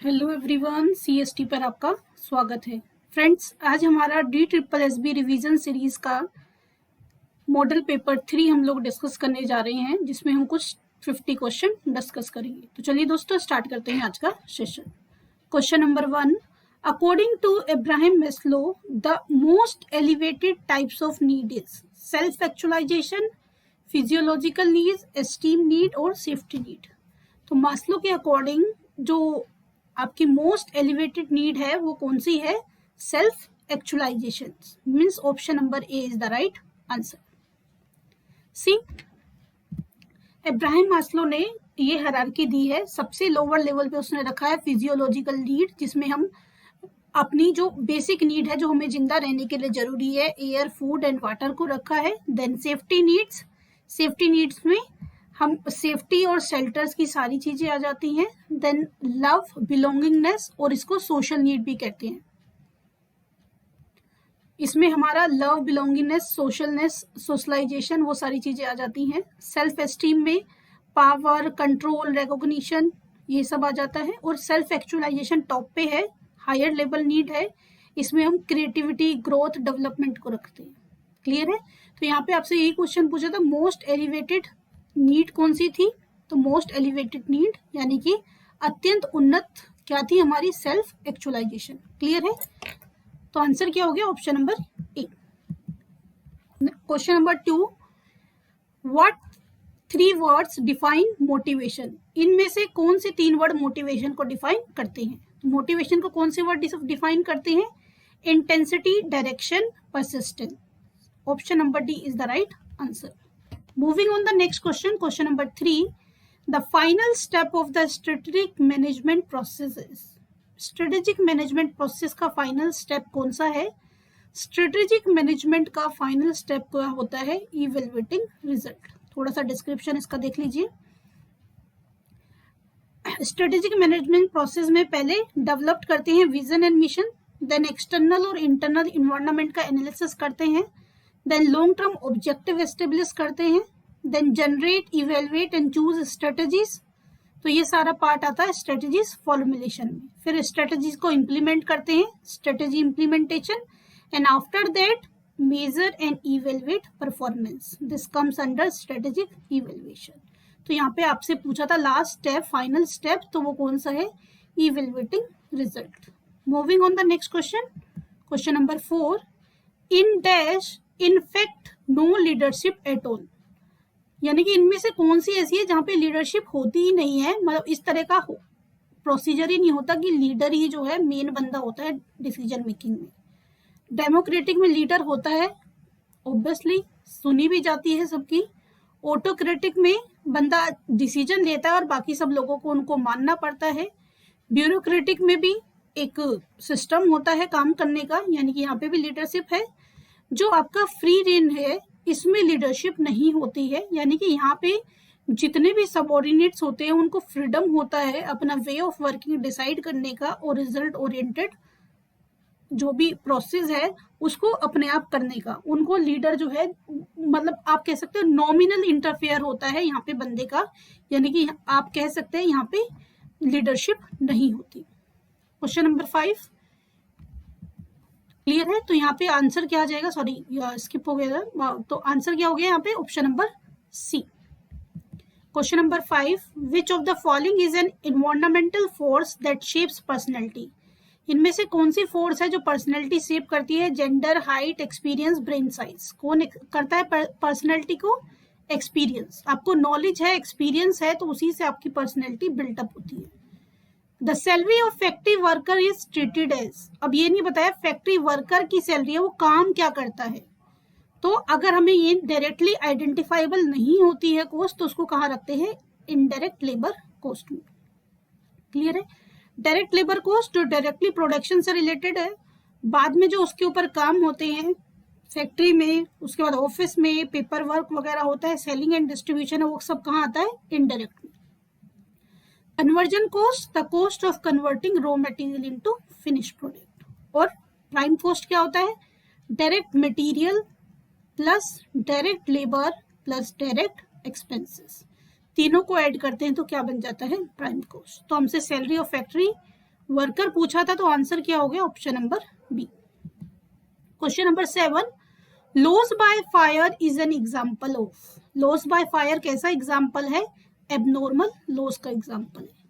Hello everyone, CST पर आपका स्वागत है। फ्रेंड्स, आज हमारा DSSB रिवीजन सीरीज का मॉडल पेपर 3 हम लोग डिस्कस करने जा रहे हैं, जिसमें हम कुछ 50 क्वेश्चन डिस्कस करेंगे। तो चलिए दोस्तों, स्टार्ट करते हैं आज का session. Question number 1, according to Abraham Maslow, the most elevated types of need is self actualization, physiological needs, esteem need और सेफ्टी नीड। तो मास्लो के अकॉर्डिंग जो आपकी मोस्ट एलिवेटेड नीड है वो कौन सी है? Self actualization. Means option number A is the right answer. C, Abraham Maslow ने ये हायरार्की दी है। सबसे लोअर लेवल पे उसने रखा है फिजियोलॉजिकल नीड, जिसमें हम अपनी जो बेसिक नीड है जो हमें जिंदा रहने के लिए जरूरी है, एयर, फूड एंड वाटर को रखा है। Then safety needs, safety needs में हम सेफ्टी और शेल्टर्स की सारी चीजें आ जाती हैं। देन लव, बिलोंगिंगनेस, और इसको सोशल नीड भी कहते हैं। इसमें हमारा लव, बिलोंगिंगनेस, सोशलनेस, सोशलाइजेशन, वो सारी चीजें आ जाती हैं। सेल्फ एस्टीम में पावर, कंट्रोल, रिकॉग्निशन, ये सब आ जाता है। और सेल्फ एक्चुअलाइजेशन टॉप पे है, हायर लेवल नीड है। इसमें हम क्रिएटिविटी, ग्रोथ, डेवलपमेंट को रखते हैं। क्लियर है? तो यहाँ पे आपसे यही क्वेश्चन पूछा था, मोस्ट एलिवेटेड नीड कौन सी थी? तो मोस्ट एलिवेटेड नीड यानी कि अत्यंत उन्नत क्या थी हमारी? Self actualisation. क्लियर है? तो आंसर क्या हो गया? Option number A. Question number 2, what 3 words define motivation? इनमें से कौन से 3 वर्ड मोटिवेशन को डिफाइन करते हैं? तो मोटिवेशन को कौन से वर्ड डिफाइन करते हैं? Intensity, direction, persistence. Option number D is the right answer. Moving on the next question, question number 3, the final step of the strategic management process is? Strategic management process का final step कौन सा है? Strategic management का final step क्या होता है? Evaluating result। थोड़ा सा description इसका देख लीजिए। Strategic management process में पहले develop करते हैं vision and mission, then external और internal environment का analysis करते हैं, then long term objective establish करते हैं, then generate, evaluate and choose strategies. तो ये सारा पार्ट आता है स्ट्रेटजीज फॉर्मुलेशन में। फिर स्ट्रेटजीज को इम्प्लीमेंट करते हैं, strategy implementation, and after that measure and evaluate performance. This comes under strategic evaluation. तो यहाँ पे आपसे पूछा था लास्ट स्टेप, फाइनल स्टेप, तो वो कौन सा है? Evaluating result. Moving on the next question, question number 4, in dash in fact no leadership at all. यानी कि इनमें से कौन सी ऐसी है जहां पे लीडरशिप होती ही नहीं है? मतलब इस तरह का प्रोसीजर ही नहीं होता कि लीडर ही जो है मेन बंदा होता है डिसीजन मेकिंग में। डेमोक्रेटिक में लीडर होता है, ऑब्वियसली सुनी भी जाती है सबकी। ऑटोक्रेटिक में बंदा डिसीजन लेता है और बाकी सब लोगों को उनको मानना पड़ता है। ब्यूरोक्रेटिक में भी एक सिस्टम होता है काम करने का, यानी कि यहाँ पे भी लीडरशिप है। जो आपका फ्री रेन है, इसमें लीडरशिप नहीं होती है, यानी कि यहाँ पे जितने भी सबऑर्डिनेट्स होते हैं उनको फ्रीडम होता है अपना वे ऑफ वर्किंग डिसाइड करने का, और रिजल्ट ओरिएंटेड जो भी प्रोसेस है उसको अपने आप करने का। उनको लीडर जो है, मतलब आप कह सकते हो नॉमिनल इंटरफेयर होता है यहाँ पे बंदे का, यानी कि आप कह सकते हैं यहाँ पे लीडरशिप नहीं होती। क्वेश्चन नंबर 5 क्लियर है? तो यहाँ पे आंसर क्या आ जाएगा? सॉरी, स्किप हो गया था। तो आंसर क्या हो गया यहाँ पे? Option number c. Question number 5, which of the following is an environmental force that shapes personality? इनमें से कौन सी फोर्स है जो पर्सनैलिटी शेप करती है? Gender, height, experience, brain size. कौन करता है पर्सनैलिटी को? एक्सपीरियंस। आपको नॉलेज है, एक्सपीरियंस है, तो उसी से आपकी पर्सनैलिटी बिल्टअप होती है। The salary of factory worker is treated as. अब ये नहीं बताया फैक्ट्री वर्कर की सैलरी है वो काम क्या करता है। तो अगर हमें ये डायरेक्टली आइडेंटिफाइबल नहीं होती है कॉस्ट, तो उसको कहाँ रखते हैं? इनडायरेक्ट लेबर कॉस्ट में। क्लियर है? डायरेक्ट लेबर कॉस्ट जो डायरेक्टली प्रोडक्शन से रिलेटेड है, बाद में जो उसके ऊपर काम होते हैं फैक्ट्री में, उसके बाद ऑफिस में पेपर वर्क वगैरह होता है, सेलिंग एंड डिस्ट्रीब्यूशन है, वो सब कहाँ आता है? Indirect. Conversion cost, the cost of converting raw material into finish product. और प्राइम कॉस्ट क्या होता है? Direct material plus direct labour plus direct expenses, तीनों को ऐड करते हैं तो क्या बन जाता है? Prime cost. तो हमसे सैलरी ऑफ फैक्ट्री वर्कर पूछा था तो आंसर क्या हो गया, option number b. Question number 7, loss by fire is an example of. Loss by fire कैसा एग्जांपल है, एबनॉर्मल लॉस का एग्जांपल है।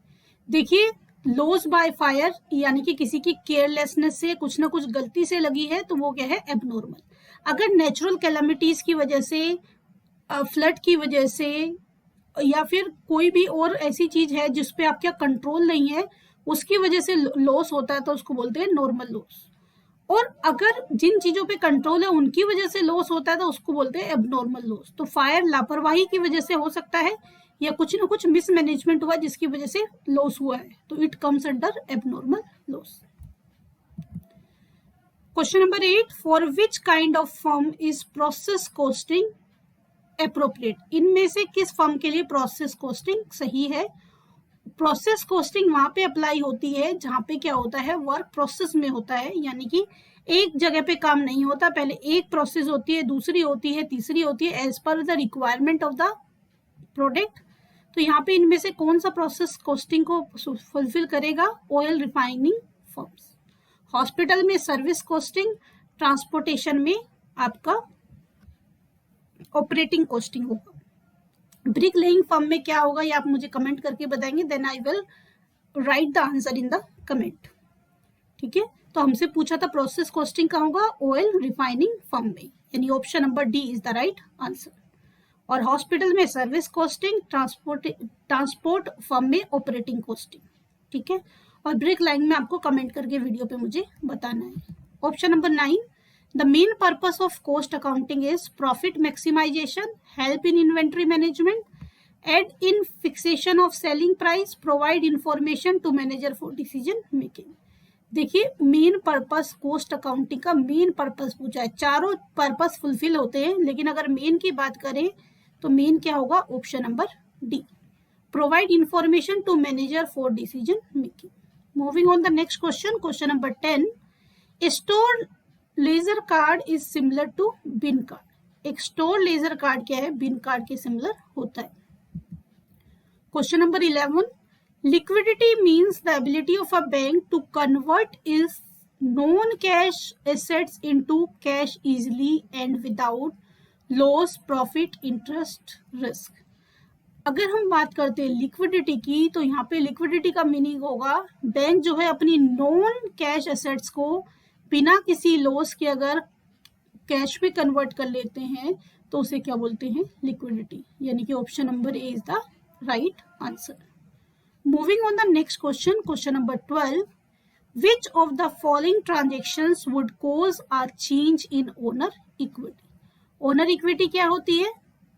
देखिए लॉस बाय फायर यानी कि किसी की केयरलेसनेस से, कुछ ना कुछ गलती से लगी है तो वो क्या है, एबनॉर्मल। अगर नेचुरल कैलामिटीज की वजह से, फ्लड की वजह से, या फिर कोई भी और ऐसी चीज है जिसपे आपका कंट्रोल नहीं है, उसकी वजह से लॉस होता है तो उसको बोलते हैं नॉर्मल लॉस। और अगर जिन चीजों पे कंट्रोल है उनकी वजह से लॉस होता है तो उसको बोलते हैं एबनॉर्मल लॉस। तो फायर लापरवाही की वजह से हो सकता है या कुछ ना कुछ मिसमैनेजमेंट हुआ जिसकी वजह से लॉस हुआ है, तो it comes under abnormal loss. Question number 8, for which kind of firm is process costing appropriate. इनमें से किस फर्म के लिए प्रोसेस कॉस्टिंग सही है। प्रोसेस कॉस्टिंग वहां पे अप्लाई होती है जहां पे क्या होता है, वर्क प्रोसेस में होता है, यानी कि एक जगह पे काम नहीं होता, पहले एक प्रोसेस होती है, दूसरी होती है, तीसरी होती है, as per the requirement of the product. तो यहाँ पे इनमें से कौन सा प्रोसेस कॉस्टिंग को फुलफिल करेगा, ऑयल रिफाइनिंग फर्म्स। हॉस्पिटल में सर्विस कॉस्टिंग, ट्रांसपोर्टेशन में आपका ऑपरेटिंग कॉस्टिंग होगा। ब्रिक लेइंग फर्म में क्या होगा ये आप मुझे कमेंट करके बताएंगे, then I will write the answer in the comment. ठीक है, तो हमसे पूछा था प्रोसेस कॉस्टिंग का होगा ऑयल रिफाइनिंग फर्म में, यानी option number D is the right answer. और हॉस्पिटल में सर्विस कॉस्टिंग, ट्रांसपोर्ट फर्म में ऑपरेटिंग कॉस्टिंग। ठीक है, और ब्रिक लाइन में आपको कमेंट करके वीडियो पे मुझे बताना है। Option number 9, the main purpose of cost accounting is profit maximization, help in inventory management, aid in fixation of selling price, provide information to manager for decision making। देखिए main purpose coast accounting का main purpose पूछा है, चारों purpose fulfil होते हैं, लेकिन अगर main की बात करें तो मेन क्या होगा, option number d, provide information to manager for decision making. Moving on the next question, question number 10, store ledger card is similar to bin card. एक स्टोर लेजर कार्ड क्या है, बिन कार्ड के similar होता है। Question number 11, liquidity means the ability of a bank to convert is non cash assets into cash easily and without loss, profit, interest, risk. अगर हम बात करते हैं लिक्विडिटी की तो यहाँ पे लिक्विडिटी का मीनिंग होगा बैंक जो है अपनी नॉन कैश एसेट्स को बिना किसी लॉस के अगर कैश में कन्वर्ट कर लेते हैं तो उसे क्या बोलते हैं, लिक्विडिटी, यानी कि option number A is the right answer. Moving on the next question, question number 12, which of the following transactions would cause a change in owner equity. Owner equity क्या होती है,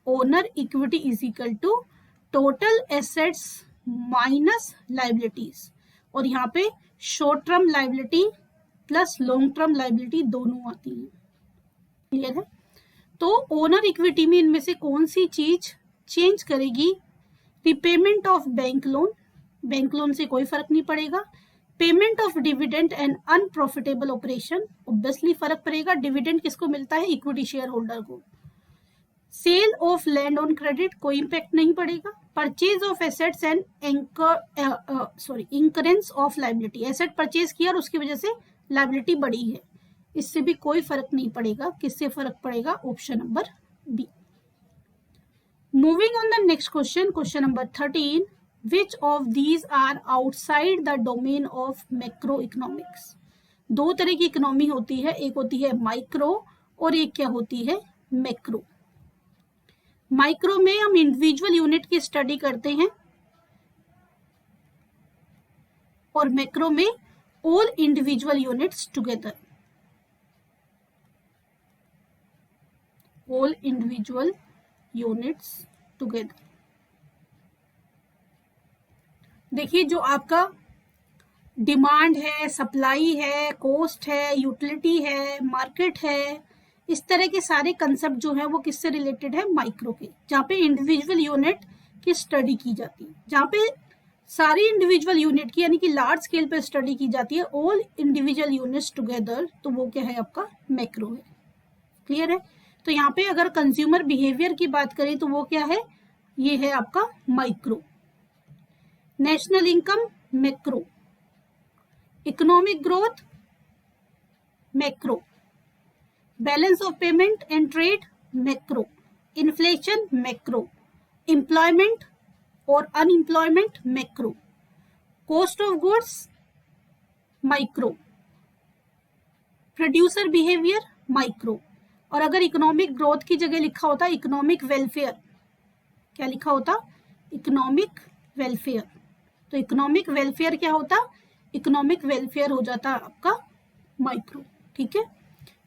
owner equity is equal to total assets minus liabilities, और यहाँ पे short term liability plus long term liability दोनों आती है। Clear है, तो ओनर इक्विटी में इनमें से कौन सी चीज चेंज करेगी, repayment of bank loan, bank loan से कोई फर्क नहीं पड़ेगा, payment of dividend and unprofitable operation, obviously फर्क पड़ेगा, डिविडेंड किसको मिलता है, इक्विटी शेयर होल्डर को, sale of land on credit कोई इंपैक्ट नहीं पड़ेगा, purchase of assets and incurrence of liability, asset purchase किया और उसकी वजह से लाइबिलिटी बढ़ी है, इससे भी कोई फर्क नहीं पड़ेगा, किससे फर्क पड़ेगा, option number b. Moving on the next question, question number 13, which of these are outside the domain of macro economics. दो तरह की इकोनॉमी होती है, एक होती है माइक्रो और एक क्या होती है, मैक्रो। माइक्रो में हम इंडिविजुअल यूनिट की स्टडी करते हैं और मैक्रो में all individual units together, all individual units together. देखिए जो आपका डिमांड है, सप्लाई है, कॉस्ट है, यूटिलिटी है, मार्केट है, इस तरह के सारे कंसेप्ट जो है वो किससे रिलेटेड है, माइक्रो के, जहाँ पे इंडिविजुअल यूनिट की स्टडी की जाती है, जहाँ पे सारी इंडिविजुअल यूनिट की यानी कि लार्ज स्केल पे स्टडी की जाती है, ऑल इंडिविजुअल यूनिट्स टुगेदर, तो वो क्या है आपका मैक्रो है। क्लियर है, तो यहाँ पे अगर कंज्यूमर बिहेवियर की बात करें तो वो क्या है, ये है आपका micro. National income macro, economic growth macro, balance of payment and trade macro, inflation macro, employment और unemployment macro, cost of goods micro, producer behaviour micro. और अगर इकोनॉमिक ग्रोथ की जगह लिखा होता इकोनॉमिक वेलफेयर, क्या लिखा होता? Economic welfare. तो इकोनॉमिक वेलफेयर क्या होता? इकोनॉमिक वेलफेयर हो जाता आपका माइक्रो। ठीक है,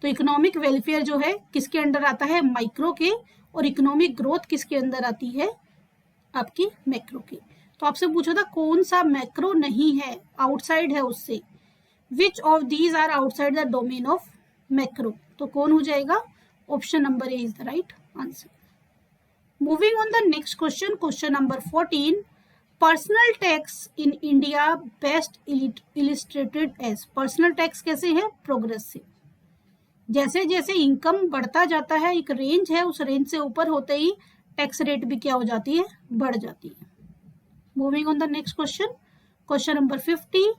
तो इकोनॉमिक वेलफेयर जो है किसके अंडर आता है? माइक्रो के। और इकोनॉमिक ग्रोथ किसके अंदर आती है? आपकी मैक्रो के। तो आपसे पूछा था कौन सा मैक्रो नहीं है, आउटसाइड है उससे। Which of these are outside the domain of macro? तो कौन हो जाएगा? Option number A is the right answer. Moving on the next question, question number 14, personal tax in India best illustrated as. Personal tax कैसे है? Progressive. जैसे जैसे income बढ़ता जाता है, एक रेंज है, उस रेंज से ऊपर होते ही टैक्स रेट भी क्या हो जाती है? बढ़ जाती है। Moving on the next question, question number 50,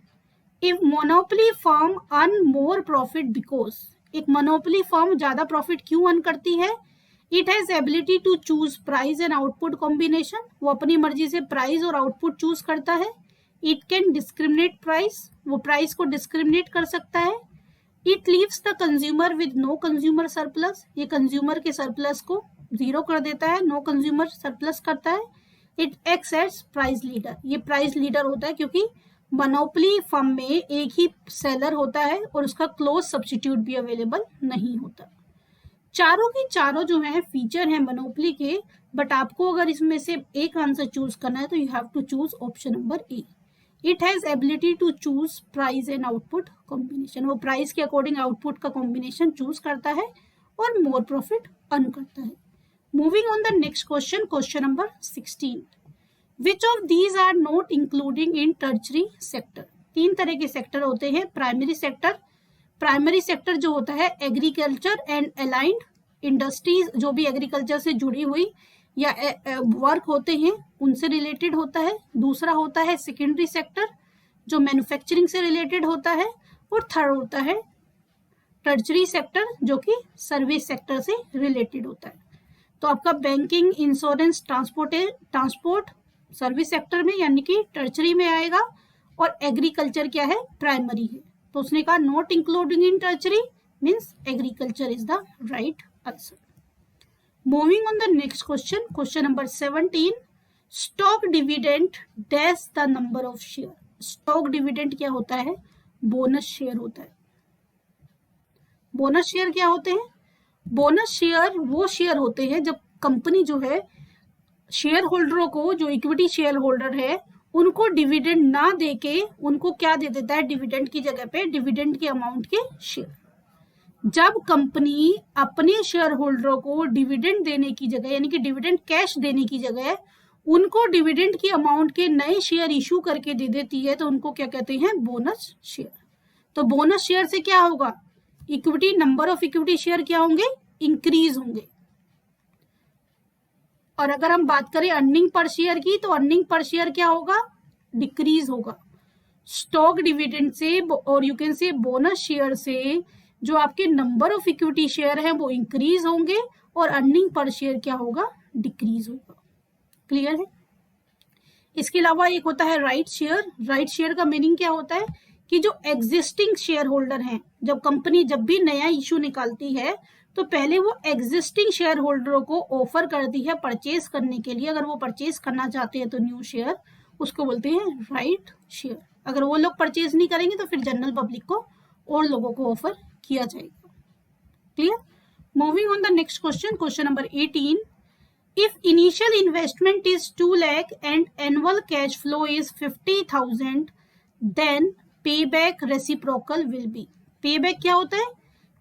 if monopoly firm earn more profit because. एक मोनोपोली फर्म ज्यादा प्रॉफिट क्यों अर्न करती है? It has ability to choose price and output combination. वो अपनी मर्जी से प्राइस और आउटपुट चूज करता है। इट कैन डिस्क्रिमिनेट प्राइस, वो प्राइस को डिस्क्रिमिनेट कर सकता है। It leaves the consumer with no consumer surplus, ये कंज्यूमर के सरप्लस को जीरो कर देता है, नो कंज्यूमर सरप्लस करता है। It acts as price leader, ये प्राइस लीडर होता है क्योंकि मोनोपोली फर्म में एक ही सेलर होता है और उसका क्लोज सब्स्टिट्यूट भी अवेलेबल नहीं होता। चारों की चारों जो है फीचर है मोनोपोली के, बट आपको अगर इसमें से एक आंसर चूज करना है तो you have to choose option number a. It has ability to choose price and output combination, वो प्राइस के अकॉर्डिंग आउटपुट का कॉम्बिनेशन चूज करता है और मोर प्रॉफिट अर्न करता है। Moving on the next question, question number 16, which of these are not including in tertiary sector. तीन तरह के सेक्टर होते हैं। प्राइमरी सेक्टर, प्राइमरी सेक्टर जो होता है एग्रीकल्चर एंड अलाइंड इंडस्ट्रीज, जो भी एग्रीकल्चर से जुड़ी हुई या वर्क होते हैं उनसे रिलेटेड होता है। दूसरा होता है सेकेंडरी सेक्टर जो मैन्युफैक्चरिंग से रिलेटेड होता है। और थर्ड होता है टर्चरी सेक्टर जो कि सर्विस सेक्टर से रिलेटेड होता है। तो आपका banking, insurance, transport service sector में यानी कि टर्चरी में आएगा। और एग्रीकल्चर क्या है? प्राइमरी है। तो उसने कहा not including in tertiary means agriculture is the right answer. Moving on the next question, question number 17, stock dividend dash the number of share. Stock dividend क्या होता है? बोनस शेयर होता है। बोनस शेयर क्या होते हैं? बोनस शेयर वो share होते हैं जब कंपनी जो है शेयर होल्डरों को, जो इक्विटी शेयर होल्डर है उनको डिविडेंड ना देके उनको क्या दे देता है? डिविडेंड की जगह पे डिविडेंड के अमाउंट के शेयर। जब कंपनी अपने शेयर होल्डरों को डिविडेंड देने की जगह यानी कि डिविडेंड कैश देने की जगह उनको डिविडेंड की अमाउंट के नए शेयर इशू करके दे देती है तो उनको क्या कहते हैं? Bonus share. तो बोनस शेयर से क्या होगा? Equity, number of equity share क्या होंगे? इंक्रीज होंगे। और अगर हम बात करें अर्निंग पर शेयर की तो अर्निंग पर शेयर क्या होगा? डिक्रीज होगा। स्टॉक डिविडेंड से और you can say bonus share से जो आपके नंबर ऑफ इक्विटी शेयर हैं वो इंक्रीज होंगे और अर्निंग पर शेयर क्या होगा? डिक्रीज होगा। क्लियर है? इसके अलावा एक होता है राइट शेयर। राइट शेयर का मीनिंग क्या होता है कि जो एग्जिस्टिंग शेयर होल्डर हैं, जब कंपनी जब भी नया इशू निकालती है तो पहले वो एग्जिस्टिंग शेयर होल्डरों को ऑफर करती है परचेज करने के लिए। अगर वो परचेज करना चाहते हैं तो न्यू शेयर, उसको बोलते हैं राइट शेयर। अगर वो लोग परचेज नहीं करेंगे तो फिर जनरल पब्लिक को और लोगों को ऑफर किया जाएगा। Clear? Moving on the next question, question number 18, if initial investment is 2 lakh and annual cash flow is 50,000 then payback reciprocal will be. Payback क्या होता है?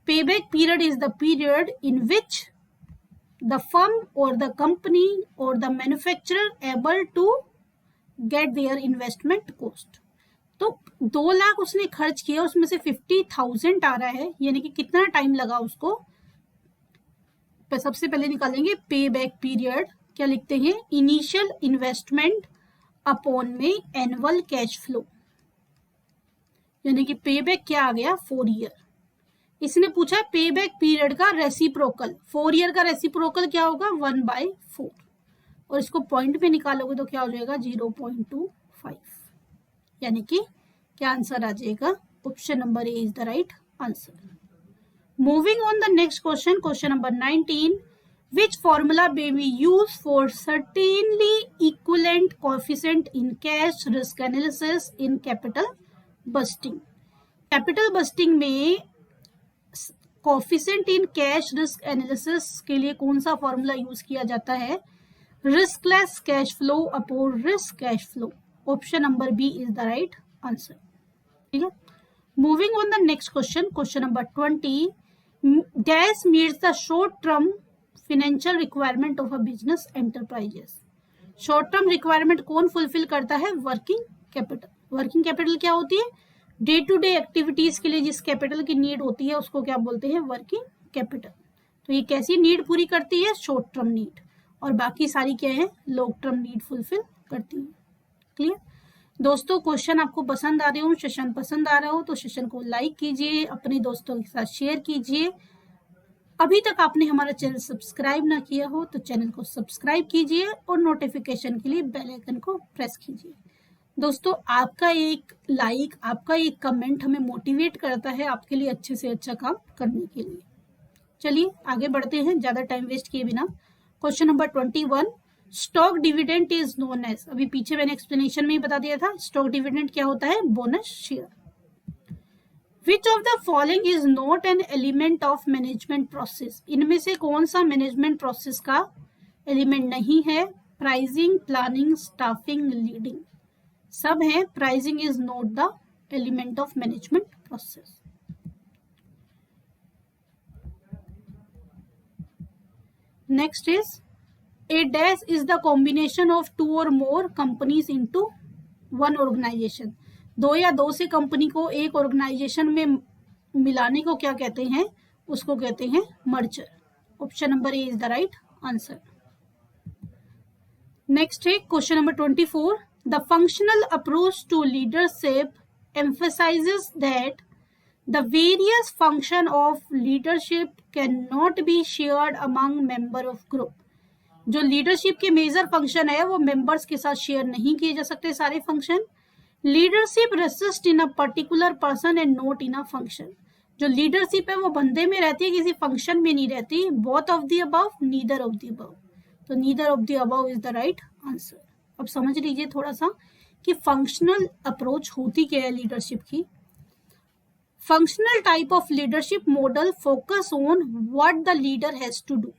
Payback period is the period in which the firm or the company or the manufacturer able to get their investment cost. तो 2 लाख उसने खर्च किया, उसमें से 50,000 आ रहा है, यानी कि कितना टाइम लगा उसको। सबसे पहले निकालेंगे पे बैक पीरियड। क्या लिखते हैं? इनिशियल इन्वेस्टमेंट अपॉन में एनुअल कैश फ्लो। यानी कि पे बैक क्या आ गया 4 ईयर। इसने पूछा है पे बैक पीरियड का रेसिप्रोकल, 4 ईयर का रेसिप्रोकल क्या होगा 1/4, और इसको पॉइंट में निकालोगे तो क्या हो जाएगा 0.25, यानी कि क्या आंसर आ जाएगा, option number A is the right answer. Moving on the next question, question number 19, which formula may we use for certainly equivalent coefficient in cash risk analysis in capital busting? Capital budgeting में coefficient in cash risk analysis के लिए कौन सा formula use किया जाता है, riskless cash flow upon risk cash flow, option number B is the right answer. ठीक है, moving on the next question, question number 20, dash meets the short term financial requirement of a business enterprises. Short term requirement कौन fulfil करता है, working capital. Working capital क्या होती है, day to day activities के लिए जिस कैपिटल की नीड होती है उसको क्या बोलते हैं, वर्किंग कैपिटल। तो ये कैसी नीड पूरी करती है, शॉर्ट टर्म नीड, और बाकी सारी क्या है, लॉन्ग टर्म नीड फुलफिल करती है। क्लियर दोस्तों, क्वेश्चन आपको पसंद आ रहे हो, सेशन पसंद आ रहा हो तो सेशन को लाइक कीजिए, अपने दोस्तों के साथ शेयर कीजिए। अभी तक आपने हमारा चैनल सब्सक्राइब ना किया हो तो चैनल को सब्सक्राइब कीजिए और नोटिफिकेशन के लिए बेल आइकन को प्रेस कीजिए। दोस्तों, आपका एक लाइक, आपका एक कमेंट हमें मोटिवेट करता है आपके लिए अच्छे से अच्छा काम करने के लिए। चलिए आगे बढ़ते हैं ज्यादा टाइम वेस्ट किए बिना। Question number 21, stock dividend is known as, अभी पीछे मैंने एक्सप्लेनेशन में ही बता दिया था, स्टॉक डिविडेंड क्या होता है, bonus share. Which of the following is not an element of management process? इनमें से कौन सा मैनेजमेंट प्रोसेस का एलिमेंट नहीं है, प्राइसिंग, प्लानिंग, स्टाफिंग, लीडिंग, सब है। Pricing is not the element of management process. Next is a dash is the combination of 2 or more companies into 1 organization. 2 या 2 से कंपनी को एक ऑर्गेनाइजेशन में मिलाने को क्या कहते हैं, उसको कहते हैं merger. Option number A is the right answer. Next है question number 24, the functional approach to leadership emphasizes that the various function of leadership cannot be shared among member of group। जो लीडरशिप के major function है वो members के साथ share नहीं किए जा सकते सारे function. Leadership resist in a particular person and not in a function. जो लीडरशिप है वो बंदे में रहती है, किसी फंक्शन में नहीं रहती। Both of the above, neither of the above, तो neither of the above is the right answer. अब समझ लीजिए थोड़ा सा कि फंक्शनल अप्रोच होती क्या है लीडरशिप की। Functional type of leadership model focus on what the leader has to do.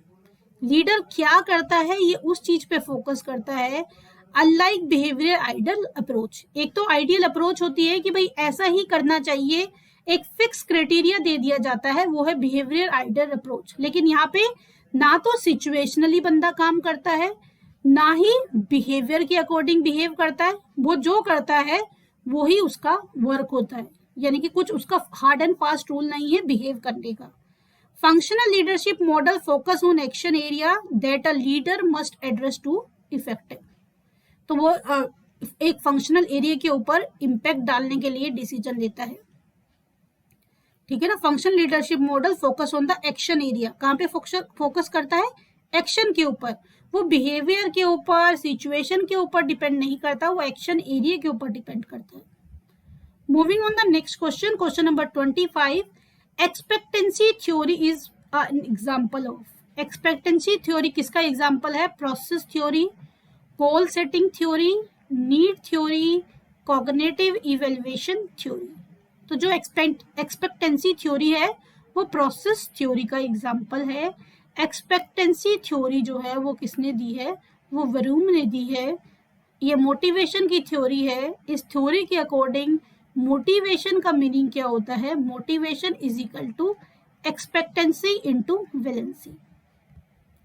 Leader क्या करता है ये उस चीज पे फोकस करता है, अनलाइक बिहेवियर आइडियल अप्रोच। एक तो आइडियल अप्रोच होती है कि भाई ऐसा ही करना चाहिए, एक फिक्स क्राइटेरिया दे दिया जाता है, वो है बिहेवियर आइडियल अप्रोच। लेकिन यहाँ पे ना तो सिचुएशनली बंदा काम करता है, ना ही बिहेवियर के अकॉर्डिंग बिहेव करता है, वो जो करता है वो ही उसका वर्क होता है, यानी कि कुछ उसका हार्ड एंड फास्ट रूल नहीं है बिहेव करने का। Functional leadership model focus on action area that a leader must address to effective. तो वो एक फंक्शनल एरिया के ऊपर इम्पैक्ट डालने के लिए डिसीजन लेता है। ठीक है ना, functional leadership model focus on the action area, कहाँ पे फोकस करता है, एक्शन के ऊपर। वो बिहेवियर के ऊपर, सिचुएशन के ऊपर डिपेंड नहीं करता, वो एक्शन एरिया के ऊपर डिपेंड करता है। Moving on the next question, question number 25, expectancy theory is an example of. Expectancy theory किसका एग्जांपल है, process theory, goal setting theory, need theory, cognitive evaluation theory. तो जो एक्सपेक्टेंसी थ्योरी है वो प्रोसेस थ्योरी का example है। Expectancy theory जो है वो किसने दी है, वो वरूम ने दी है। ये मोटिवेशन की थ्योरी है। इस थ्योरी के अकॉर्डिंग मोटिवेशन का मीनिंग क्या होता है, motivation is equal to expectancy into valency.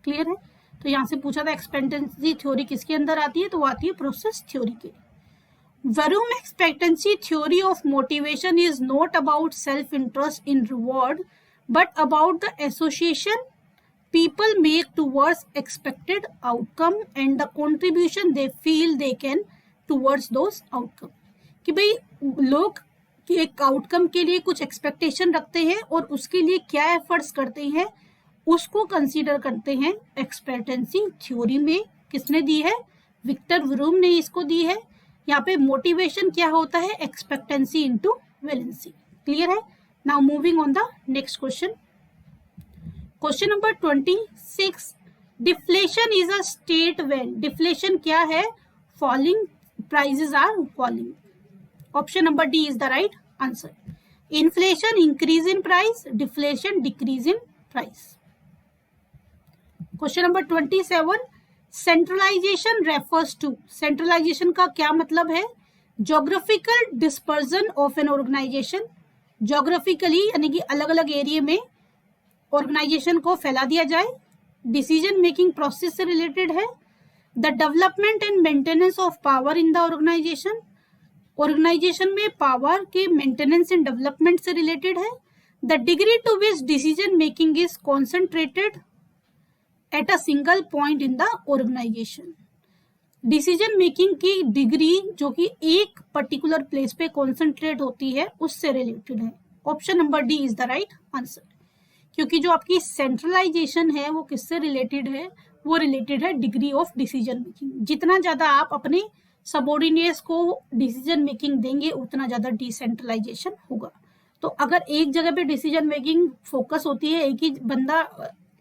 Clear है, तो यहाँ से पूछा था एक्सपेक्टेंसी थ्योरी किसके अंदर आती है, तो वो आती है प्रोसेस थ्योरी के। Vroom expectancy theory of motivation is not about self interest in reward but about the association people make towards expected outcome and the contribution they feel they can towards those outcome। कि भाई लोग कि एक outcome के लिए कुछ expectation रखते हैं और उसके लिए क्या एफर्ट्स करते हैं उसको कंसीडर करते हैं एक्सपेक्टेंसी थ्योरी में। किसने दी है? विक्टर व्रूम ने इसको दी है। यहाँ पे मोटिवेशन क्या होता है? Expectancy into valency. क्लियर है? Now moving on the next question. Question number 26, deflation is a state when, deflation क्या है? Falling prices are falling. Option number D is the right answer. Inflation increase in price, deflation decrease in price. Question number 27, centralization refers to, centralization का क्या मतलब है? Geographical dispersion of an organization, geographically यानी कि अलग अलग area में organisation को फैला दिया जाए। डिसीजन मेकिंग प्रोसेस से रिलेटेड है। The development and maintenance of power in the organization, organization में पावर के मेंटेनेंस एंड डेवलपमेंट से रिलेटेड है। The degree to which decision making is concentrated at a single point in the organization, decision making की degree जो कि एक particular place पे concentrate होती है उससे रिलेटेड है। Option number D is the right answer, क्योंकि जो आपकी सेंट्रलाइजेशन है वो किससे रिलेटेड है? वो रिलेटेड है डिग्री ऑफ डिसीजन मेकिंग। जितना ज्यादा आप अपने सबऑर्डिनेट्स को डिसीजन मेकिंग देंगे उतना ज्यादा डिसेंट्रलाइजेशन होगा। तो अगर एक जगह पे डिसीजन मेकिंग फोकस होती है, एक ही बंदा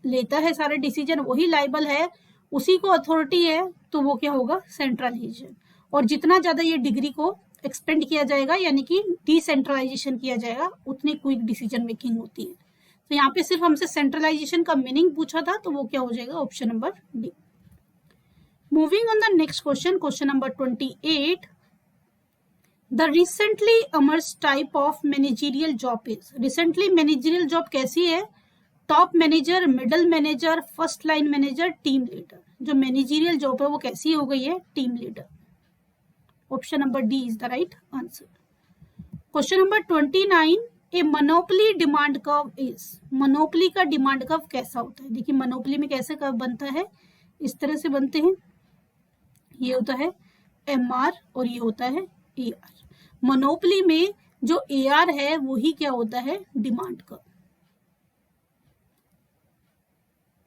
लेता है सारे डिसीजन, वही लाइबल है, उसी को अथॉरिटी है, तो वो क्या होगा? सेंट्रलाइजेशन। और जितना ज्यादा ये डिग्री को एक्सपेंड किया जाएगा यानी कि डिसेंट्रलाइजेशन किया जाएगा उतनी क्विक डिसीजन मेकिंग होती है। तो यहाँ पे सिर्फ हमसे सेंट्रलाइजेशन का मीनिंग पूछा था, तो वो क्या हो जाएगा? Option number D. Moving on the next question, question number 28, the recently emerged type of managerial job is, recently managerial job कैसी है? Top manager, middle manager, first line manager, team leader. जो मैनेजरियल जॉब है वो कैसी हो गई है? Team leader. Option number D is the right answer. Question number 29, a monopoly demand curve is, monopoly का डिमांड कर्व कैसा होता है? देखिए मोनोपोली में कैसे कर्व बनता है, इस तरह से बनते हैं। ये होता है MR और ये होता है AR। मोनोपोली में जो AR है वही क्या होता है? Demand curve.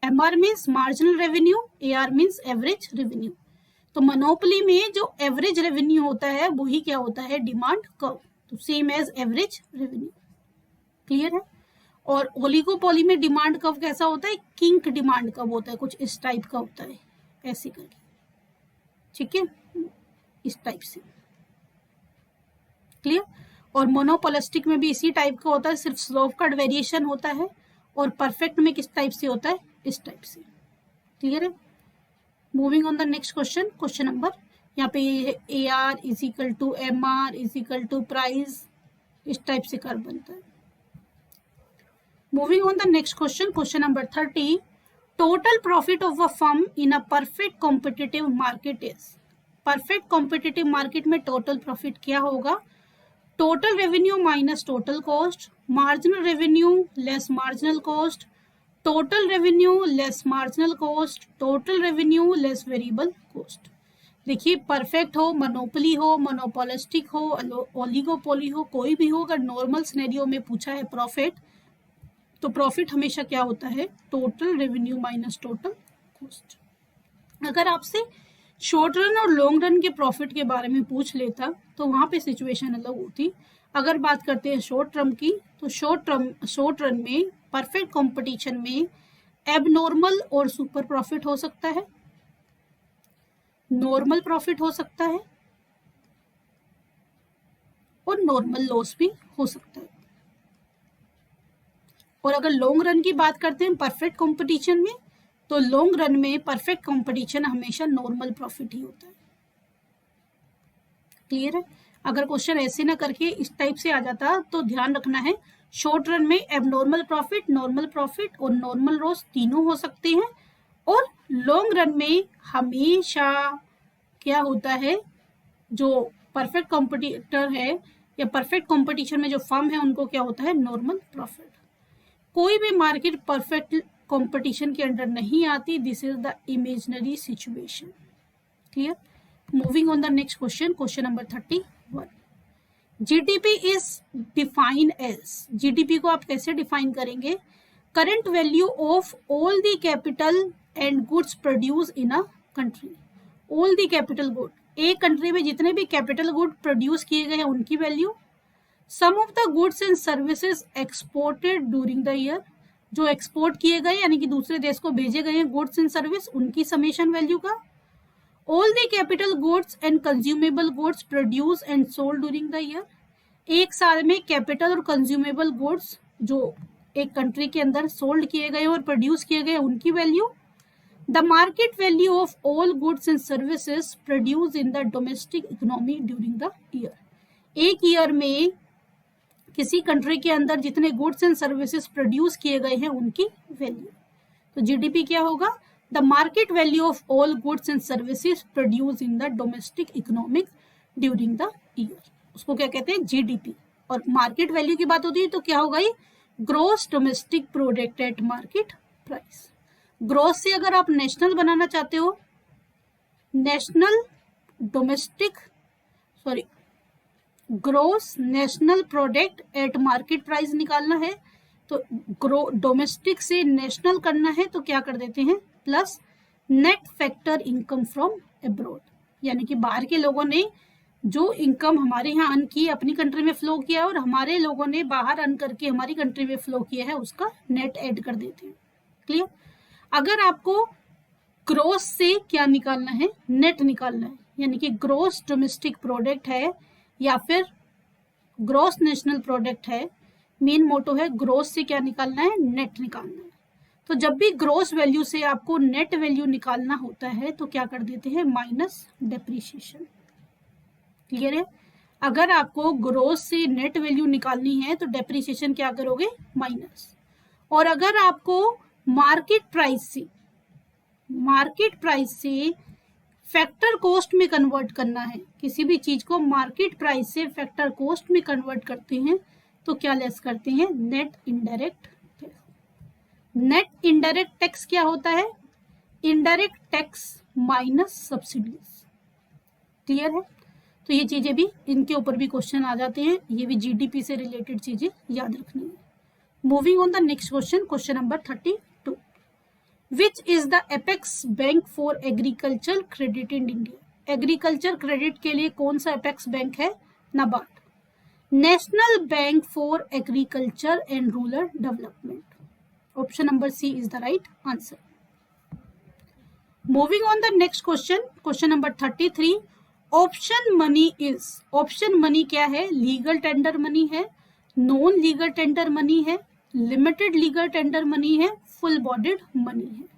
MR means marginal revenue, AR means average revenue. तो मोनोपोली में जो एवरेज रेवेन्यू होता है वही क्या होता है? Demand curve. तो same as average revenue. Clear है? और ओलिगोपोली में डिमांड कर्व कैसा होता है? किंक डिमांड कर्व होता है, कुछ इस टाइप का होता है, ऐसे करके। ठीक है, इस टाइप से। क्लियर? और मोनोपोलिस्टिक में भी इसी टाइप का होता है, सिर्फ स्लोप का वेरिएशन होता है। और परफेक्ट में किस टाइप से होता है? इस टाइप से। क्लियर है? Moving on the next question, question number, यहाँ पे AR is equal to MR is equal to price, इस टाइप से कर्व बनता है। Moving on the next question, question number 30, total profit of a firm in a perfect competitive market is, perfect competitive market में total profit क्या होगा? Total revenue minus total cost, marginal revenue less marginal cost, total revenue less marginal cost, total revenue less variable cost. देखिए perfect हो, monopoly हो, monopolistic हो, oligopoly हो, कोई भी हो, अगर नॉर्मल सिनेरियो में पूछा है प्रॉफिट, तो प्रॉफिट हमेशा क्या होता है? Total revenue minus total cost. अगर आपसे शॉर्ट रन और लॉन्ग रन के प्रॉफिट के बारे में पूछ लेता तो वहां पे सिचुएशन अलग होती। अगर बात करते हैं शॉर्ट टर्म की, तो शॉर्ट रन में परफेक्ट कंपटीशन में एबनॉर्मल और सुपर प्रॉफिट हो सकता है, नॉर्मल प्रॉफिट हो सकता है और नॉर्मल लॉस भी हो सकता है। और अगर लॉन्ग रन की बात करते हैं परफेक्ट कंपटीशन में, तो लॉन्ग रन में परफेक्ट कंपटीशन हमेशा नॉर्मल प्रॉफिट ही होता है। क्लियर है? अगर क्वेश्चन ऐसे ना करके इस टाइप से आ जाता तो ध्यान रखना है, शॉर्ट रन में एबनॉर्मल प्रॉफिट, नॉर्मल प्रॉफिट और नॉर्मल लॉस तीनों हो सकते हैं। और लॉन्ग रन में हमेशा क्या होता है, जो परफेक्ट कॉम्पिटिटर है या परफेक्ट कॉम्पिटिशन में जो फर्म है उनको क्या होता है? Normal profit. कोई भी मार्केट परफेक्ट कंपटीशन के अंडर नहीं आती। This is the imaginary situation. Clear? Moving on the next question, question number 31, GDP is define as, GDP को आप कैसे डिफाइन करेंगे? Current value of all the capital and goods produce in a country. All the capital good, एक country में जितने भी capital good produce किए गए हैं उनकी value. Sum of the goods and services exported during the year, जो export किए गए यानी कि दूसरे देश को भेजे गए हैं गुड्स एंड सर्विस, उनकी समेशन वैल्यू का। All the capital goods and consumable goods produce and sold during the year, एक साल में कैपिटल और कंज्यूमेबल गुड्स जो एक कंट्री के अंदर सोल्ड किए गए और प्रोड्यूस किए गए उनकी value. The market value of all goods and services produce in the domestic economy during the year, एक ईयर में किसी कंट्री के अंदर जितने गुड्स एंड सर्विसेज प्रोड्यूस किए गए हैं उनकी वैल्यू। तो जीडीपी क्या होगा? The market value of all goods and services produce in the domestic economic during the year, उसको क्या कहते हैं? जीडीपी। और मार्केट वैल्यू की बात होती है तो क्या होगा? ये gross domestic product at market price. Gross से अगर आप नेशनल बनाना चाहते हो, national domestic sorry gross national product at market price निकालना है, तो डोमेस्टिक से नेशनल करना है तो क्या कर देते हैं? Plus net factor income from abroad, यानी कि बाहर के लोगों ने जो इनकम हमारे यहाँ अर्न की अपनी कंट्री में फ्लो किया और हमारे लोगों ने बाहर अर्न करके हमारी कंट्री में फ्लो किया है, उसका नेट ऐड कर देते हैं। क्लियर? अगर आपको ग्रॉस से क्या निकालना है? नेट निकालना है, यानी कि ग्रॉस डोमेस्टिक प्रोडक्ट है या फिर ग्रॉस नेशनल प्रोडक्ट है, मेन मोटो है ग्रॉस से क्या निकालना है? नेट निकालना है। तो जब भी ग्रॉस वैल्यू से आपको नेट वैल्यू निकालना होता है तो क्या कर देते हैं? Minus depreciation. क्लियर है? अगर आपको ग्रॉस से नेट वैल्यू निकालनी है तो डेप्रिसिएशन क्या करोगे? माइनस। और अगर आपको मार्केट प्राइस से फैक्टर कॉस्ट में कन्वर्ट करना है, किसी भी चीज को मार्केट प्राइस से फैक्टर कॉस्ट में कन्वर्ट करते हैं तो क्या लेस करते हैं? Net indirect tax. Net indirect tax क्या होता है? Indirect tax minus subsidies. Clear है? तो ये चीजें भी, इनके ऊपर भी क्वेश्चन आ जाते हैं, ये भी जीडीपी से रिलेटेड चीजें याद रखनी है। Moving on the next question, question number 32। Which is the apex bank for agriculture credit in India? Agriculture credit के लिए कौन सा एपेक्स बैंक है? NABARD. National bank for agriculture and rural development. Option number C is the right answer. Moving on the next question, question number 33। Option money is, option money क्या है? Legal tender money है, non legal tender money है, limited legal tender money है, full bodied money है।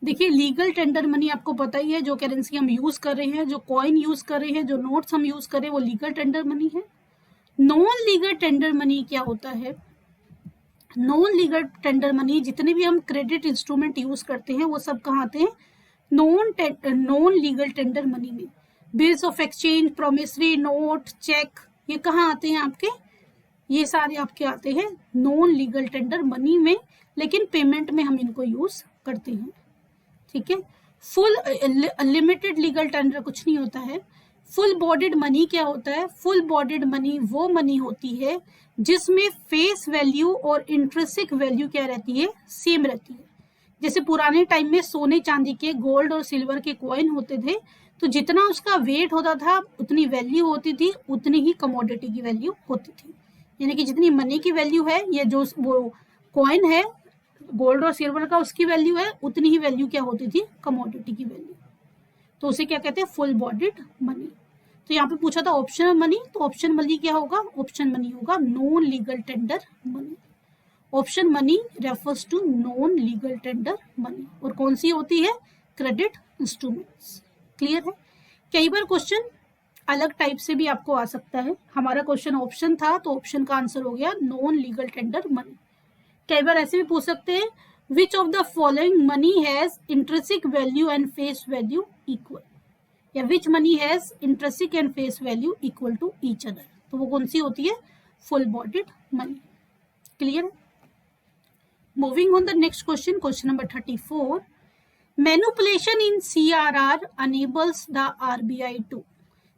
देखिए legal tender money आपको पता ही है, जो करेंसी हम यूज कर रहे हैं, जो कॉइन यूज कर रहे हैं, जो नोट्स हम यूज कर रहे हैं, वो लीगल टेंडर मनी है। नॉन लीगल टेंडर मनी क्या होता है? नॉन लीगल टेंडर मनी, जितने भी हम क्रेडिट इंस्ट्रूमेंट यूज करते हैं वो सब कहाँ आते हैं? नॉन लीगल टेंडर मनी में। Bills of exchange, promissory note, cheque, ये कहाँ आते हैं आपके? ये सारे आपके आते हैं नॉन लीगल टेंडर मनी में, लेकिन पेमेंट में हम इनको यूज करते हैं। ठीक है? फुल लिमिटेड लीगल टेंडर कुछ नहीं होता है। फुल बॉडीड मनी क्या होता है? फुल बॉडीड मनी वो मनी होती है जिसमें फेस वैल्यू और इंट्रिंसिक वैल्यू क्या रहती है? सेम रहती है। जैसे पुराने टाइम में सोने चांदी के, गोल्ड और सिल्वर के कॉइन होते थे, तो जितना उसका वेट होता था उतनी वैल्यू होती थी, उतनी ही कमोडिटी की वैल्यू होती थी। यानी कि जितनी मनी की वैल्यू है, ये जो वो कॉइन है गोल्ड और सिल्वर का, उसकी वैल्यू है, उतनी ही वैल्यू क्या होती थी? कमोडिटी की वैल्यू। तो उसे क्या कहते हैं? Full bodied money. तो यहाँ पे पूछा था ऑप्शन मनी, तो ऑप्शन मनी क्या होगा? ऑप्शन मनी होगा non legal tender money. Option money refers to non legal tender money. और कौन सी होती है? Credit instruments. क्लियर है? कई बार क्वेश्चन अलग टाइप से भी आपको आ सकता है। हमारा क्वेश्चन ऑप्शन था तो ऑप्शन का आंसर हो गया नॉन लीगल टेंडर मनी। कई बार ऐसे भी पूछ सकते हैं, which of the following money has intrinsic value and face value equal, या which money has intrinsic and face value equal to each other. तो वो कौन सी होती है? Full bodied money. Clear? Moving on the next question, question number 34। Manipulation in CRR enables the RBI to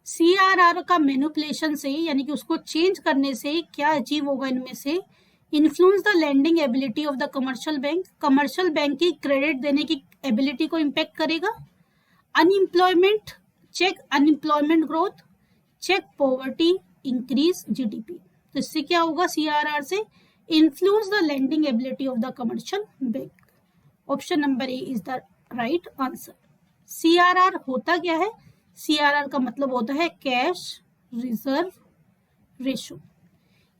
CRR का manipulation से यानी कि उसको चेंज करने से क्या अचीव होगा इनमें से? Influence the lending ability of the commercial bank, commercial bank की क्रेडिट देने की एबिलिटी को इम्पैक्ट करेगा। Unemployment, check unemployment growth, check poverty, increase GDP। तो इससे क्या होगा? CRR से influence the lending ability of the commercial bank. Option number A is the right answer. CRR होता क्या है? CRR का मतलब होता है कैश रिजर्व रेशो।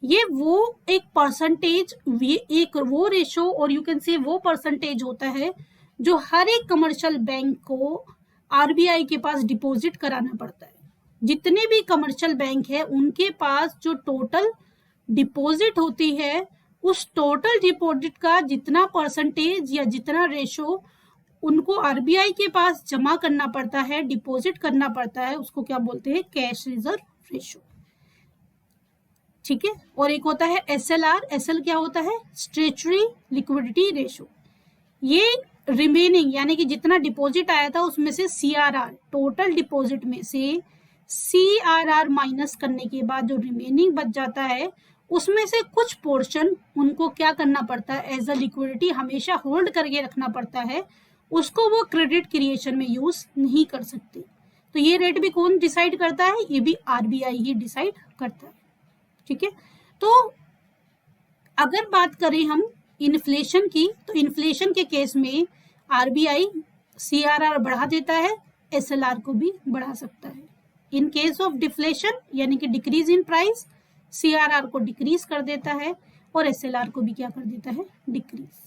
ये वो एक परसेंटेज, एक वो रेशो और यू कैन से वो परसेंटेज होता है जो हर एक कमर्शियल बैंक को RBI के पास डिपॉजिट कराना पड़ता है। जितने भी कमर्शियल बैंक है उनके पास जो टोटल डिपॉजिट होती है, उस टोटल डिपॉजिट का जितना परसेंटेज या जितना रेशो उनको RBI के पास जमा करना पड़ता है, डिपॉजिट करना पड़ता है, उसको क्या बोलते हैं? Cash reserve ratio. ठीक है। और एक होता है SLR। SL क्या होता है? स्ट्रेचुरी लिक्विडिटी रेशो। ये रिमेनिंग यानी कि जितना डिपॉजिट आया था उसमें से CRR, टोटल डिपॉजिट में से CRR माइनस करने के बाद जो रिमेनिंग बच जाता है उसमें से कुछ पोर्शन उनको क्या करना पड़ता है? एज अ लिक्विडिटी हमेशा होल्ड करके रखना पड़ता है, उसको वो क्रेडिट क्रिएशन में यूज नहीं कर सकते। तो ये रेट भी कौन डिसाइड करता है? ये भी RBI ही डिसाइड करता है। ठीक है। तो अगर बात करें हम इन्फ्लेशन की, तो इन्फ्लेशन के केस में RBI CRR बढ़ा देता है, SLR को भी बढ़ा सकता है। इन केस ऑफ डिफ्लेशन यानी कि डिक्रीज इन प्राइस, CRR को डिक्रीज कर देता है और SLR को भी क्या कर देता है? डिक्रीज।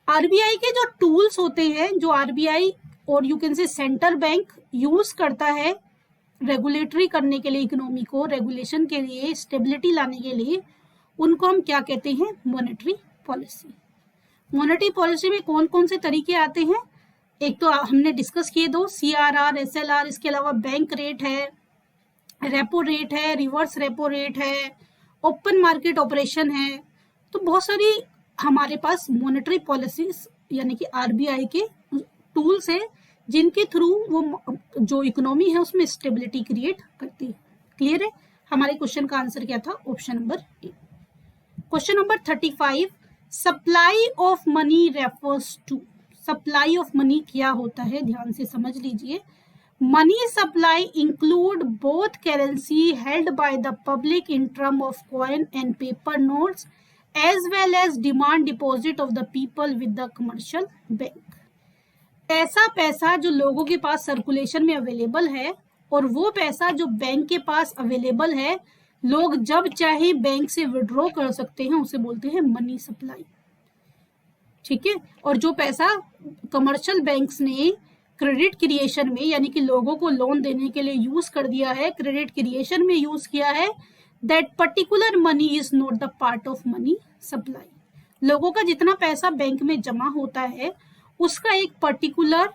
RBI के जो टूल्स होते हैं, जो RBI और you can say central bank use करता है रेगुलेटरी करने के लिए, इकोनॉमी को रेगुलेशन के लिए, स्टेबिलिटी लाने के लिए, उनको हम क्या कहते हैं? Monetary policy. मॉनेटरी पॉलिसी में कौन कौन से तरीके आते हैं? एक तो हमने डिस्कस किए दो, CRR, SLR, इसके अलावा बैंक रेट है, रेपो रेट है, रिवर्स रेपो रेट है, ओपन मार्केट ऑपरेशन है। तो बहुत सारी हमारे पास मॉनेटरी पॉलिसीज यानी कि RBI के टूल्स है जिनके थ्रू वो जो इकोनॉमी है उसमें स्टेबिलिटी क्रिएट करती है। क्लियर है? हमारे क्वेश्चन का आंसर क्या था? Option number A. Question number 35, supply of money refers to. Supply of money क्या होता है? ध्यान से समझ लीजिए। Money supply include both currency held by the public in term of coin and paper notes as well as demand deposit of the people with the commercial bank. ऐसा पैसा जो लोगों के पास सर्कुलेशन में अवेलेबल है और वो पैसा जो बैंक के पास अवेलेबल है, लोग जब चाहे बैंक से विड्रॉ कर सकते हैं, उसे बोलते हैं मनी सप्लाई। ठीक है। और जो पैसा कमर्शियल बैंक्स ने क्रेडिट क्रिएशन में यानी कि लोगों को लोन देने के लिए यूज कर दिया है, क्रेडिट क्रिएशन में यूज किया है, that particular money is not the part of money supply. लोगों का जितना पैसा बैंक में जमा होता है उसका एक पर्टिकुलर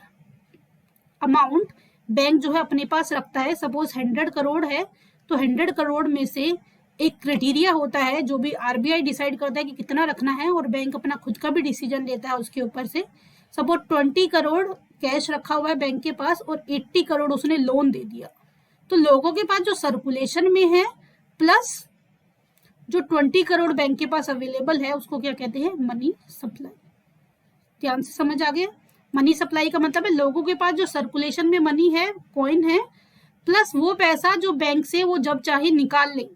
अमाउंट बैंक जो है अपने पास रखता है। सपोज 100 करोड़ है तो 100 करोड़ में से एक क्राइटेरिया होता है जो भी RBI डिसाइड करता है कि कितना रखना है, और बैंक अपना खुद का भी डिसीजन लेता है उसके ऊपर से। सपोज 20 करोड़ कैश रखा हुआ है बैंक के पास और 80 करोड़ उसने लोन दे दिया, तो लोगों के पास जो सर्कुलेशन में है प्लस जो 20 करोड़ बैंक के पास अवेलेबल है उसको क्या कहते हैं? Money supply. ध्यान से समझ आ गया? मनी सप्लाई का मतलब है लोगों के पास जो सर्कुलेशन में मनी है, कॉइन है, प्लस वो पैसा जो बैंक से वो जब चाहे निकाल ले,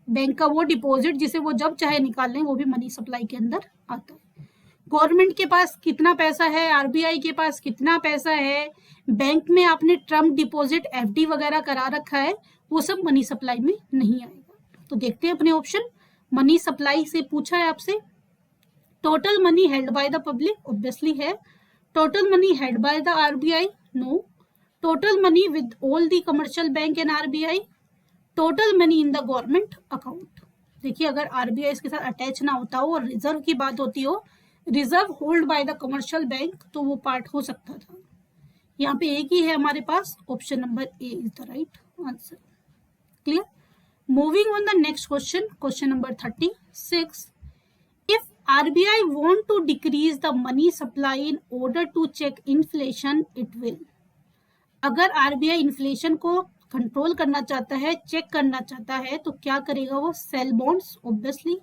बैंक का वो डिपॉजिट जिसे वो जब चाहे निकाल लें, वो भी मनी सप्लाई के अंदर आता है। गवर्नमेंट के पास कितना पैसा है, RBI के पास कितना पैसा है, बैंक में आपने टर्म डिपॉजिट FD वगैरह करा रखा है, वो सब मनी सप्लाई में नहीं आएगा। तो देखते हैं अपने ऑप्शन। मनी सप्लाई से पूछा है आपसे, total money held by the public, obviously है। Total money held by the RBI, no. Total money with all the commercial bank and RBI, total money in the government account. देखिए अगर RBI इसके साथ attach ना होता हो और reserve की बात होती हो, reserve hold by the commercial bank, तो वो पार्ट हो सकता था। यहाँ पे एक ही है हमारे पास, option number A is the right answer. Clear? Moving on the next question, question number 36, if RBI want to decrease the money supply in order to check inflation, it will। अगर RBI इन्फ्लेशन को control करना चाहता है, check करना चाहता है, तो क्या करेगा वो? Sell bonds obviously.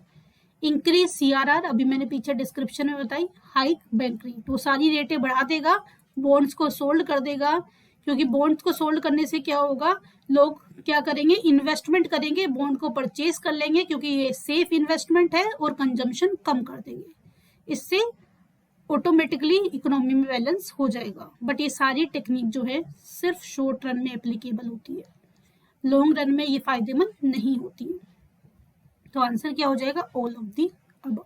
Increase CRR, अभी मैंने पीछे डिस्क्रिप्शन में बताई, हाइक बैंक रेट, वो सारी रेटें बढ़ा देगा, बॉन्ड्स को सोल्ड कर देगा, क्योंकि बॉन्ड्स को सोल्ड करने से क्या होगा, लोग क्या करेंगे? इन्वेस्टमेंट करेंगे, बॉन्ड को परचेज कर लेंगे, क्योंकि ये सेफ इन्वेस्टमेंट है, और कंजम्पशन कम कर देंगे, इससे ऑटोमेटिकली इकोनॉमी में बैलेंस हो जाएगा। बट ये सारी टेक्निक जो है सिर्फ शॉर्ट रन में एप्लीकेबल होती है, लॉन्ग रन में ये फायदेमंद नहीं होती है। तो आंसर क्या हो जाएगा? All of the above.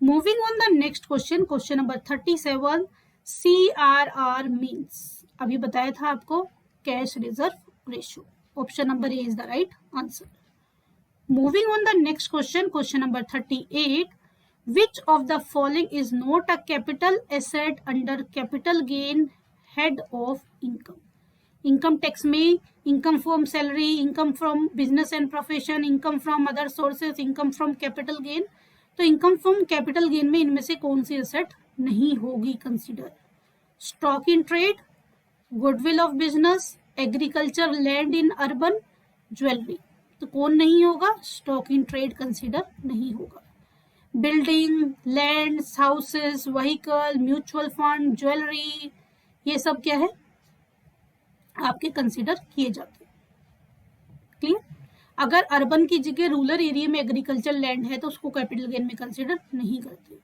Moving on the next question, question number 37, CRR means, अभी बताया था आपको, cash reserve ratio. Option number A is the right answer. Moving on the next question, question number 38, which of the following is not a capital asset under capital gain head of income? Income tax में income from salary, income from business and profession, income from other sources, income from capital gain. तो income from capital gain में इनमें से कौन सी asset नहीं होगी consider? Stock in trade, goodwill of business, agriculture, land in urban, jewellery. तो कौन नहीं होगा? स्टॉक इन ट्रेड कंसीडर नहीं होगा। Building, land, houses, vehicle, mutual fund, jewellery, ये सब क्या है? आपके कंसीडर किए जाते हैं। क्लियर? अगर अर्बन की जगह रूरल एरिया में एग्रीकल्चर लैंड है तो उसको कैपिटल गेन में कंसीडर नहीं करते।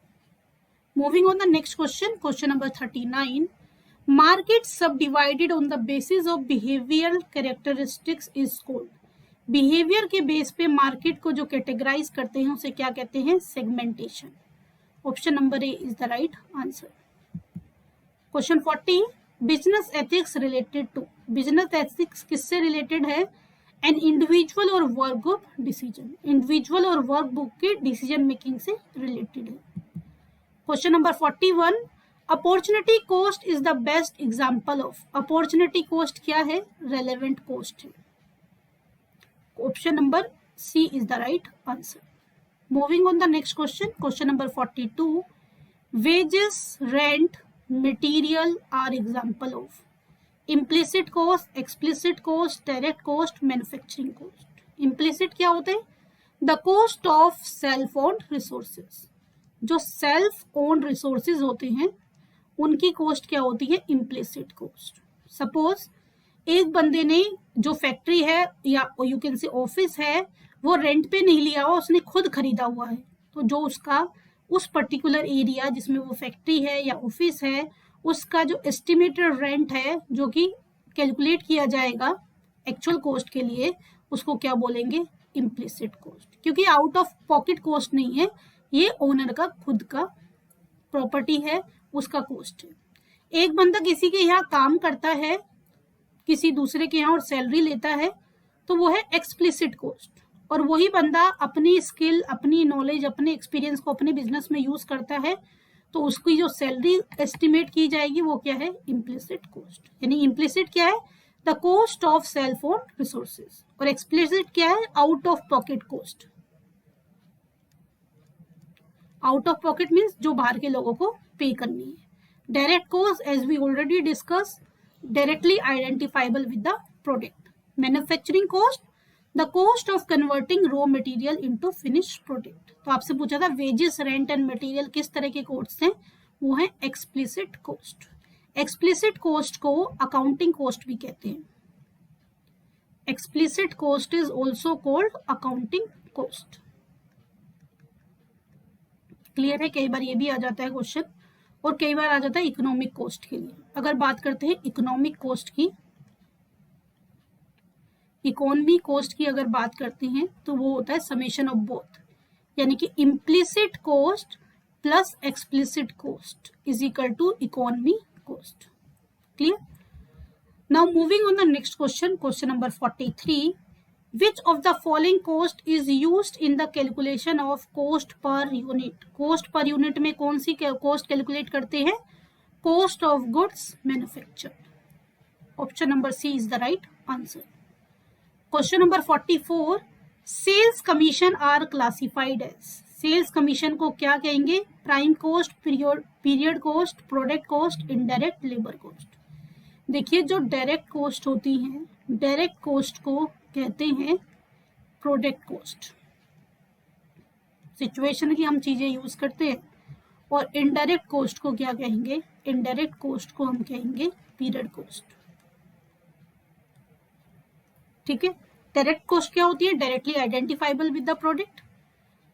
Moving on the next question, question number 39, market sub divided on the basis of behavioural characteristics is called. Behaviour के बेस पे मार्केट को जो कैटेगराइज करते हैं उसे क्या कहते हैं? Segmentation. Option number A is the right answer. Question 40, business ethics related to, business ethics किससे रिलेटेड है? एन इंडिविजुअल और वर्क ग्रुप डिसीजन, इंडिविजुअल और वर्क ग्रुप के डिसीजन मेकिंग से रिलेटेड है। Question number 41, opportunity cost is the best example of, opportunity cost क्या है? Relevant cost है। Option number C is the right answer. Moving on the next question, question number 42, wages, rent, material are example of implicit cost, explicit cost, direct cost, manufacturing cost. Implicit क्या होता है? The cost of self owned resources, जो self owned resources होते हैं उनकी cost क्या होती है? Implicit cost. सपोज एक बंदे ने जो फैक्ट्री है या यू कैन से ऑफिस है वो रेंट पे नहीं लिया हुआ, उसने खुद खरीदा हुआ है, तो जो उसका उस पर्टिकुलर एरिया जिसमें वो फैक्ट्री है या ऑफिस है उसका जो एस्टिमेटेड रेंट है जो कि कैलकुलेट किया जाएगा एक्चुअल कॉस्ट के लिए, उसको क्या बोलेंगे? इम्प्लिसिट कॉस्ट, क्योंकि आउट ऑफ पॉकेट कॉस्ट नहीं है, ये ओनर का खुद का प्रॉपर्टी है, उसका कॉस्ट है। एक बंदा किसी के यहाँ काम करता है, किसी दूसरे के यहाँ और सैलरी लेता है, तो वो है एक्सप्लिसिट कॉस्ट। और वही बंदा अपनी स्किल, अपनी नॉलेज, अपने एक्सपीरियंस को अपने बिजनेस में यूज करता है, तो उसकी जो सैलरी एस्टिमेट की जाएगी वो क्या है? Implicit cost. यानी इम्प्लिसिट क्या है? The cost of self owned resources, और एक्सप्लिसिट क्या है? Out of pocket cost. Out of pocket means जो बाहर के लोगों को पे करनी है। Direct cost as we already discuss, directly identifiable with the product. Manufacturing cost, the cost of converting raw material into finished product. तो आपसे पूछा था wages, rent and material किस तरह के costs हैं? वो है explicit cost. Explicit cost को accounting cost भी कहते हैं। Explicit cost is also called accounting cost. Clear है? कई बार ये भी आ जाता है क्वेश्चन, और कई बार आ जाता है इकोनॉमिक कॉस्ट के लिए। अगर बात करते हैं इकोनॉमिक कॉस्ट की, इकोनॉमी कॉस्ट की अगर बात करते हैं तो वो होता है समेशन ऑफ बोथ, यानी कि implicit cost plus explicit cost is equal to economy cost. Clear? Now moving on the next question, question number 43, which of the following cost is used in the calculation of cost per unit? cost per unit में कौन सी cost calculate करते हैं? cost of goods manufactured. option number C is the right answer. question number 44, sales commission are classified as, sales commission को क्या कहेंगे? Prime cost, period cost, product cost, indirect labour cost. देखिए जो direct cost होती हैं, direct cost को कहते हैं प्रोडक्ट कॉस्ट, सिचुएशन की हम चीजें यूज करते हैं। और इनडायरेक्ट कॉस्ट को क्या कहेंगे, इनडायरेक्ट कॉस्ट को हम कहेंगे पीरियड कॉस्ट। ठीक है, डायरेक्ट कॉस्ट क्या होती है, directly identifiable with the product,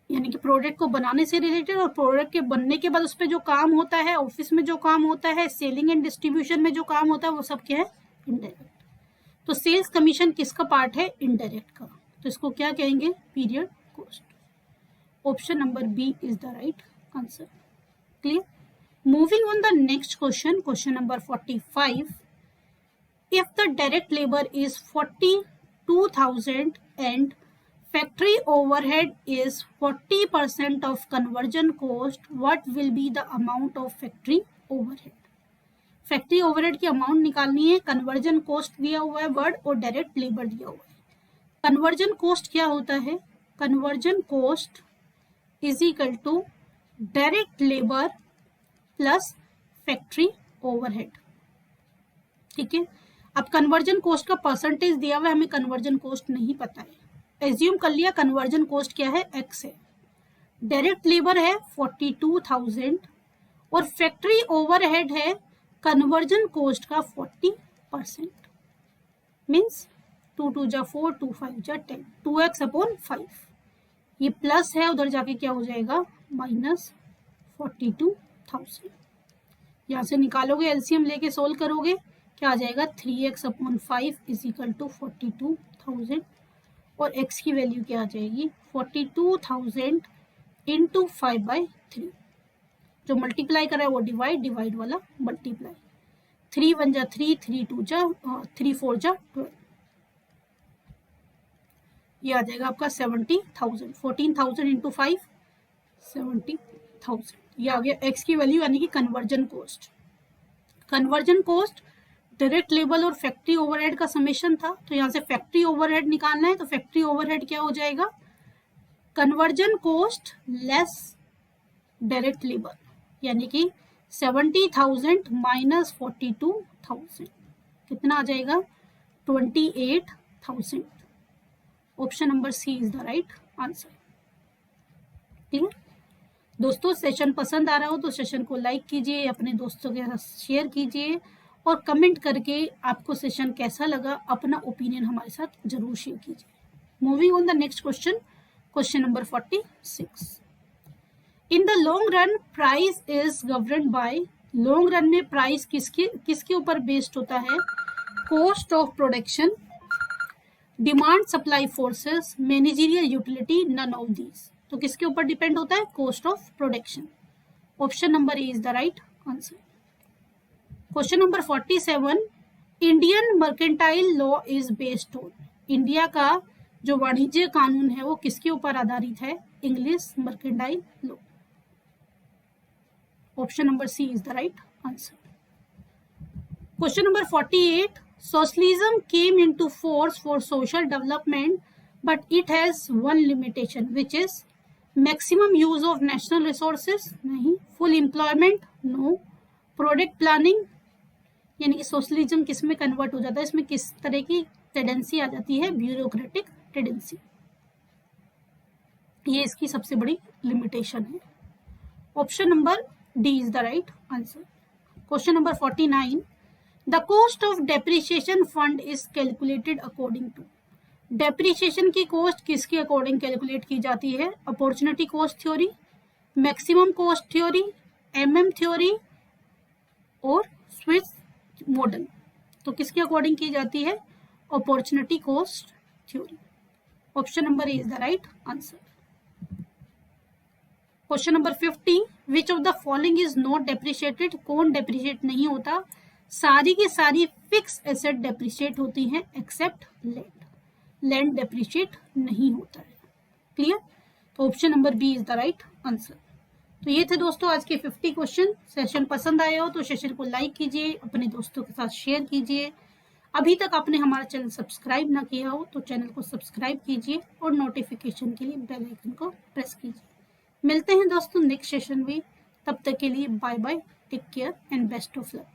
यानी कि प्रोडक्ट को बनाने से रिलेटेड, और प्रोडक्ट के बनने के बाद उस पर जो काम होता है, ऑफिस में जो काम होता है, सेलिंग एंड डिस्ट्रीब्यूशन में जो काम होता है, वो सब क्या है, इनडायरेक्ट। तो सेल्स कमीशन किसका पार्ट है, इनडायरेक्ट का, तो इसको क्या कहेंगे, period cost. Option number B is the right answer. Clear. Moving on the next question, question number 45। If the direct labor is 42,000 and factory overhead is 40% of conversion cost, what will be the amount of factory overhead? Factory overhead की amount निकालनी है, conversion cost दिया हुआ है word, और direct labour दिया हुआ है। कन्वर्जन कॉस्ट क्या होता है, conversion cost is equal to direct labour plus factory overhead. ठीक है, अब कन्वर्जन कॉस्ट का परसेंटेज दिया हुआ है, हमें कन्वर्जन कॉस्ट नहीं पता है, एज्यूम कर लिया कन्वर्जन कॉस्ट क्या है, x है, डायरेक्ट लेबर है 42,000 और फैक्ट्री ओवरहेड है कन्वर्जन कॉस्ट का 40%, मीन्स 2 2 जा 4, 2 5 जा 10, 2x अपॉन 5। ये प्लस है, उधर जाके क्या हो जाएगा, माइनस 42,000। यहाँ से निकालोगे, एलसीएम लेके सोल्व करोगे, क्या आ जाएगा, 3x upon 5 is equal to 42,000, और x की वैल्यू क्या आ जाएगी, 42,000 इंटू 5/3। जो मल्टीप्लाई कर रहा है वो डिवाइड वाला मल्टीप्लाई, 3 1 जा 3, 3 2 जा 3 4 जा 12, ये आ जाएगा आपका 70,000। 14,000 इंटू 5 70,000, ये आ गया x की वैल्यू, यानी कि conversion cost. Conversion cost direct labour और फैक्ट्री ओवरहेड का समेशन था, तो यहाँ से फैक्ट्री ओवरहेड निकालना है, तो फैक्ट्री ओवरहेड क्या हो जाएगा, conversion cost less direct labour, यानी कि 70,000 माइनस 42,000 कितना आ जाएगा, 28,000। Option number C is the right answer. ठीक है दोस्तों, सेशन पसंद आ रहा हो तो सेशन को लाइक कीजिए, अपने दोस्तों के साथ शेयर कीजिए, और कमेंट करके आपको सेशन कैसा लगा अपना ओपिनियन हमारे साथ जरूर शेयर कीजिए। Moving on the next question, question number 46। In the long run price is governed by, long run में प्राइस किसके ऊपर बेस्ड होता है, cost of production, demand supply forces, managerial utility, none of these. तो किसके ऊपर depend होता है, cost of production. Option number A is the right answer. Question number 47। Indian mercantile law is based on, India का जो वाणिज्य कानून है वो किसके ऊपर आधारित है, English mercantile law. Option number C is the right answer. Question number 48। Socialism came into force for social development but it has one limitation which is maximum use of national resources, नहीं, full employment, no, product planning, यानी कि socialism किस में convert हो जाता है, इसमें किस तरह की टेंडेंसी आ जाती है, ब्यूरोक्रेटिक टेंडेंसी, ये इसकी सबसे बड़ी लिमिटेशन है। Option number D is the right answer. Question number 49। The cost of depreciation fund is calculated according to, depreciation की कॉस्ट किसके अकॉर्डिंग कैलकुलेट की जाती है, opportunity cost theory, maximum cost theory, MM theory और Swiss model. तो किसके according की जाती है, opportunity cost theory. Option number A is the right answer. Question number 50। Which of the following is not depreciated, कौन डेप्रिशिएट नहीं होता, सारी की सारी फिक्स एसेट डेप्रिशिएट होती हैं एक्सेप्ट लैंड, लैंड डेप्रिशिएट नहीं होता है। क्लियर, तो option number B is the right answer. तो ये थे दोस्तों आज के 50 क्वेश्चन। सेशन पसंद आए हो तो सेशन को लाइक कीजिए, अपने दोस्तों के साथ शेयर कीजिए। अभी तक आपने हमारा चैनल सब्सक्राइब ना किया हो तो चैनल को सब्सक्राइब कीजिए और नोटिफिकेशन के लिए बेल आइकन को प्रेस कीजिए। मिलते हैं दोस्तों नेक्स्ट सेशन में, तब तक के लिए bye bye, take care and best of luck.